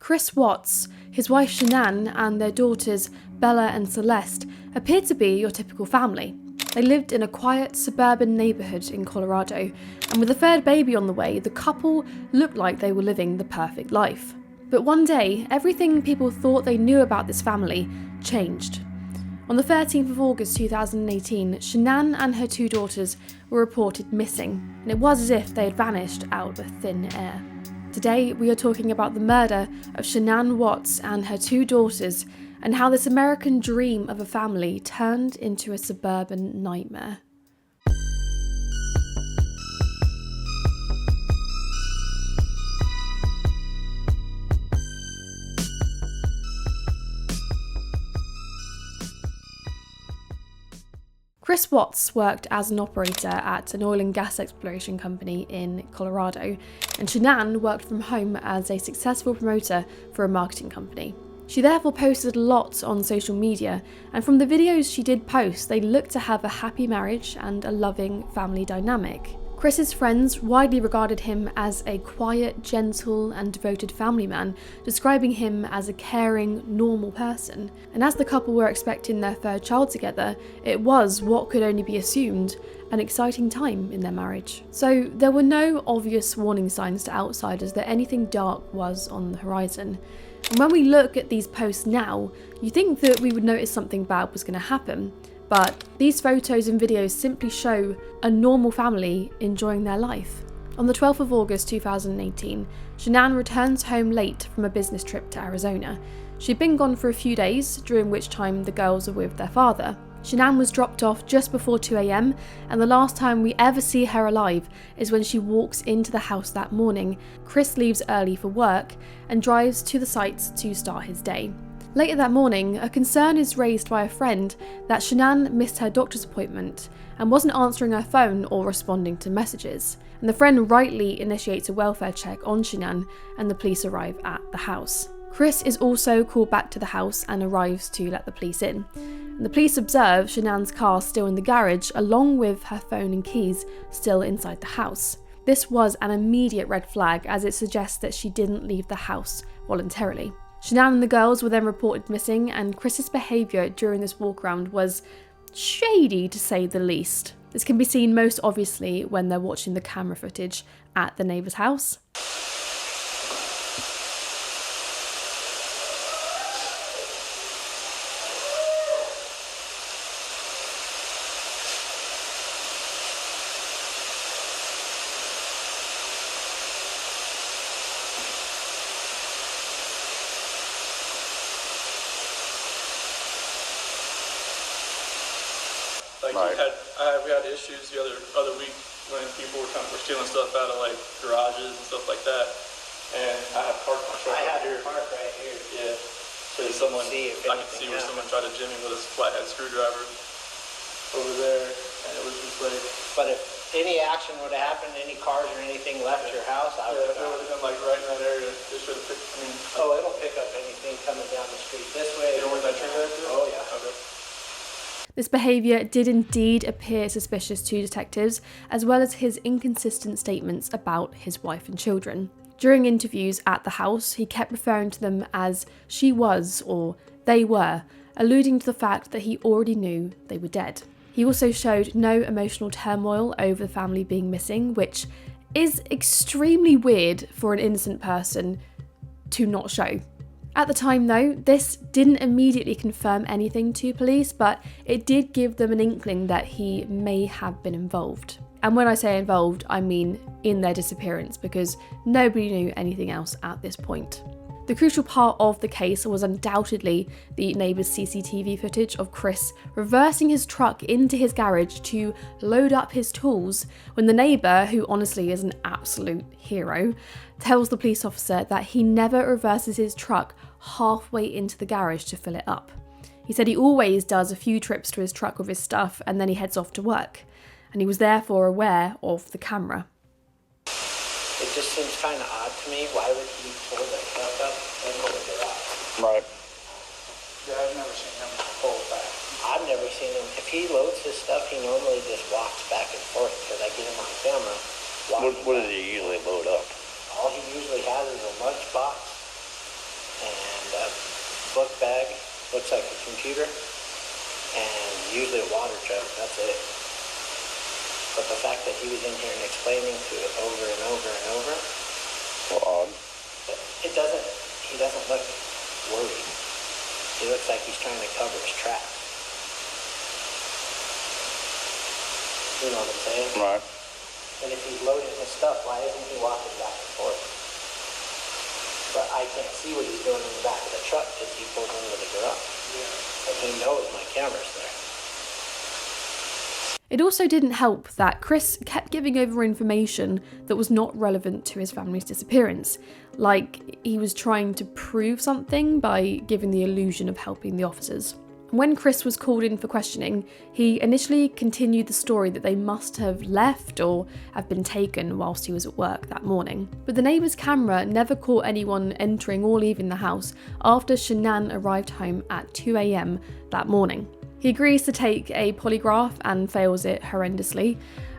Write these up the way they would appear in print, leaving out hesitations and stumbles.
Chris Watts, his wife Shanann, and their daughters Bella and Celeste appeared to be your typical family. They lived in a quiet suburban neighbourhood in Colorado, and with a third baby on the way, the couple looked like they were living the perfect life. But one day, everything people thought they knew about this family changed. On the 13th of August 2018, Shanann and her two daughters were reported missing, and it was as if they had vanished out of thin air. Today, we are talking about the murder of Shanann Watts and her two daughters, and how this American dream of a family turned into a suburban nightmare. Chris Watts worked as an operator at an oil and gas exploration company in Colorado, and Shanann worked from home as a successful promoter for a marketing company. She therefore posted a lot on social media, and from the videos she did post, they looked to have a happy marriage and a loving family dynamic. Chris's friends widely regarded him as a quiet, gentle and devoted family man, describing him as a caring, normal person. And as the couple were expecting their third child together, it was what could only be assumed an exciting time in their marriage. So there were no obvious warning signs to outsiders that anything dark was on the horizon. And when we look at these posts now, you think that we would notice something bad was going to happen. But these photos and videos simply show a normal family enjoying their life. On the 12th of August 2018, Shanann returns home late from a business trip to Arizona. She'd been gone for a few days, during which time the girls were with their father. Shanann was dropped off just before 2 a.m, and the last time we ever see her alive is when she walks into the house that morning. Chris leaves early for work and drives to the site to start his day. Later that morning, a concern is raised by a friend that Shanann missed her doctor's appointment and wasn't answering her phone or responding to messages. And the friend rightly initiates a welfare check on Shanann, and the police arrive at the house. Chris is also called back to the house and arrives to let the police in. And the police observe Shanann's car still in the garage, along with her phone and keys still inside the house. This was an immediate red flag, as it suggests that she didn't leave the house voluntarily. Shanann and the girls were then reported missing, and Chris's behaviour during this walk-around was shady, to say the least. This can be seen most obviously when they're watching the camera footage at the neighbour's house. We had issues the other week when people were stealing stuff out of like garages and stuff like that. And I have parked my truck I right have here. to park right here. Yeah. So I could see where someone tried to jim me with a flathead screwdriver over there, and it was just like. But if any action would have happened, any cars or anything left your house, I would have. It would have been like right in that area. They should have picked. It'll pick up anything coming down the street this way. You know where that tree is? Oh yeah. Okay. This behaviour did indeed appear suspicious to detectives, as well as his inconsistent statements about his wife and children. During interviews at the house, he kept referring to them as she was or they were, alluding to the fact that he already knew they were dead. He also showed no emotional turmoil over the family being missing, which is extremely weird for an innocent person to not show. At the time though, this didn't immediately confirm anything to police, but it did give them an inkling that he may have been involved. And when I say involved, I mean in their disappearance, because nobody knew anything else at this point. The crucial part of the case was undoubtedly the neighbour's CCTV footage of Chris reversing his truck into his garage to load up his tools when the neighbour, who honestly is an absolute hero, tells the police officer that he never reverses his truck halfway into the garage to fill it up. He said he always does a few trips to his truck with his stuff and then he heads off to work, and he was therefore aware of the camera. It just seems kind of odd to me. Why would he pull the truck up and go to the garage? Right. Yeah, I've never seen him pull it back. I've never seen him. If he loads his stuff, he normally just walks back and forth because I get him on camera. What does he usually load up? All he usually has is a lunchbox book bag, looks like a computer, and usually a water jug, that's it. But the fact that he was in here and explaining to it over and over and over, Well, odd. he doesn't look worried. He looks like he's trying to cover his tracks. You know what I'm saying? Right. And if he's loading his stuff, why isn't he walking back and forth? But I can't see what he's doing in the back of the truck because he pulled into the garage. And he knows my camera's there. It also didn't help that Chris kept giving over information that was not relevant to his family's disappearance, like he was trying to prove something by giving the illusion of helping the officers. When Chris was called in for questioning, he initially continued the story that they must have left or have been taken whilst he was at work that morning. But the neighbour's camera never caught anyone entering or leaving the house after Shanann arrived home at 2 a.m. that morning. He agrees to take a polygraph and fails it horrendously,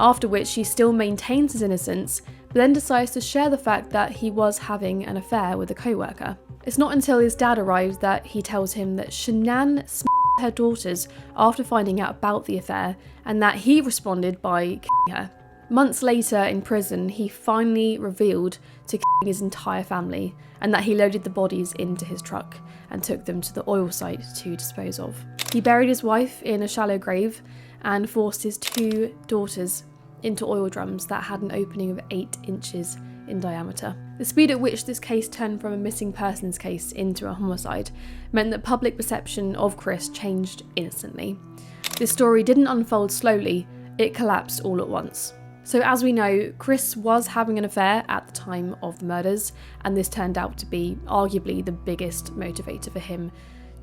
after which he still maintains his innocence, but then decides to share the fact that he was having an affair with a co-worker. It's not until his dad arrives that he tells him that Shanann smacked her daughters after finding out about the affair, and that he responded by killing her. Months later in prison, he finally revealed to killing his entire family, and that he loaded the bodies into his truck and took them to the oil site to dispose of. He buried his wife in a shallow grave and forced his 2 daughters into oil drums that had an opening of 8 inches in diameter. The speed at which this case turned from a missing persons case into a homicide meant that public perception of Chris changed instantly. This story didn't unfold slowly, it collapsed all at once. So as we know, Chris was having an affair at the time of the murders, and this turned out to be arguably the biggest motivator for him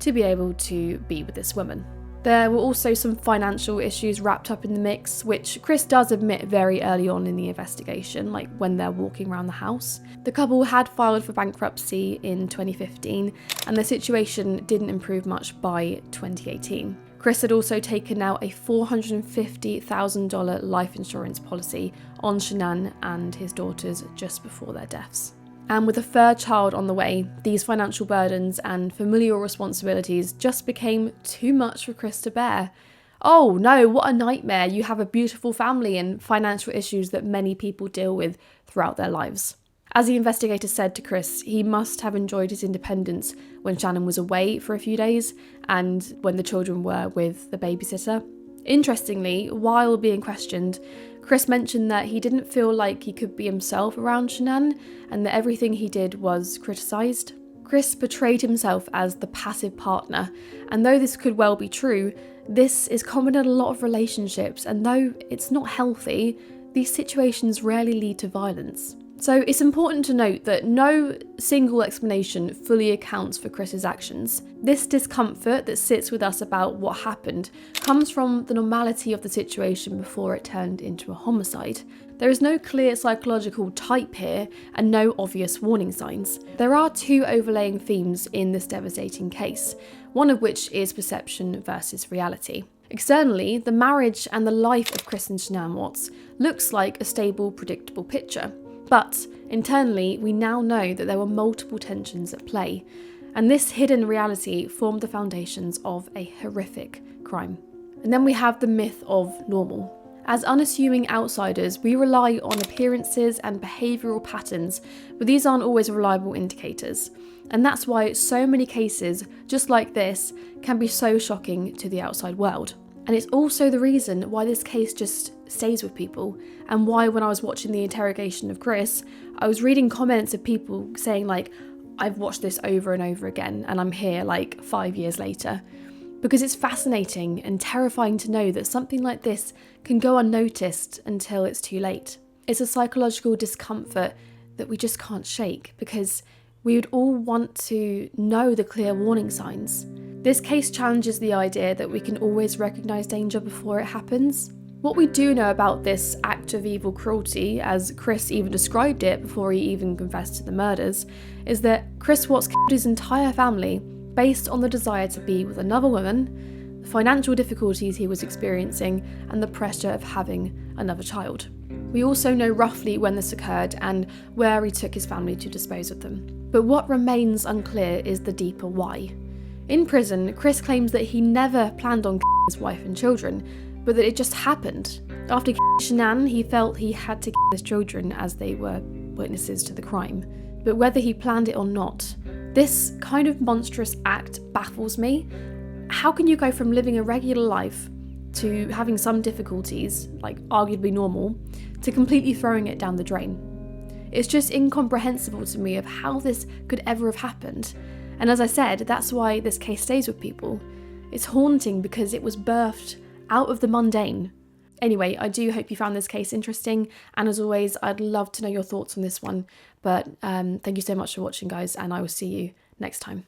to be able to be with this woman. There were also some financial issues wrapped up in the mix, which Chris does admit very early on in the investigation, like when they're walking around the house. The couple had filed for bankruptcy in 2015, and their situation didn't improve much by 2018. Chris had also taken out a $450,000 life insurance policy on Shanann and his daughters just before their deaths. And with a third child on the way, these financial burdens and familial responsibilities just became too much for Chris to bear. Oh no, what a nightmare! You have a beautiful family and financial issues that many people deal with throughout their lives. As the investigator said to Chris, he must have enjoyed his independence when Shanann was away for a few days and when the children were with the babysitter. Interestingly, while being questioned, Chris mentioned that he didn't feel like he could be himself around Shanann and that everything he did was criticised. Chris portrayed himself as the passive partner, and though this could well be true, this is common in a lot of relationships, and though it's not healthy, these situations rarely lead to violence. So it's important to note that no single explanation fully accounts for Chris's actions. This discomfort that sits with us about what happened comes from the normality of the situation before it turned into a homicide. There is no clear psychological type here and no obvious warning signs. There are 2 overlaying themes in this devastating case, one of which is perception versus reality. Externally, the marriage and the life of Chris and Shanann Watts looks like a stable, predictable picture. But internally, we now know that there were multiple tensions at play, and this hidden reality formed the foundations of a horrific crime. And then we have the myth of normal. As unassuming outsiders, we rely on appearances and behavioural patterns, but these aren't always reliable indicators. And that's why so many cases, just like this, can be so shocking to the outside world. And it's also the reason why this case just stays with people, and why when I was watching the interrogation of Chris, I was reading comments of people saying like, I've watched this over and over again and I'm here like 5 years later. Because it's fascinating and terrifying to know that something like this can go unnoticed until it's too late. It's a psychological discomfort that we just can't shake, because we would all want to know the clear warning signs. This case challenges the idea that we can always recognise danger before it happens. What we do know about this act of evil cruelty, as Chris even described it before he even confessed to the murders, is that Chris Watts killed his entire family based on the desire to be with another woman, the financial difficulties he was experiencing, and the pressure of having another child. We also know roughly when this occurred and where he took his family to dispose of them. But what remains unclear is the deeper why. In prison, Chris claims that he never planned on killing his wife and children, but that it just happened. After killing Shanann, he felt he had to kill his children as they were witnesses to the crime. But whether he planned it or not, this kind of monstrous act baffles me. How can you go from living a regular life to having some difficulties, like arguably normal, to completely throwing it down the drain? It's just incomprehensible to me of how this could ever have happened. And as I said, that's why this case stays with people. It's haunting because it was birthed out of the mundane. Anyway, I do hope you found this case interesting, and as always, I'd love to know your thoughts on this one. But thank you so much for watching, guys, and I will see you next time.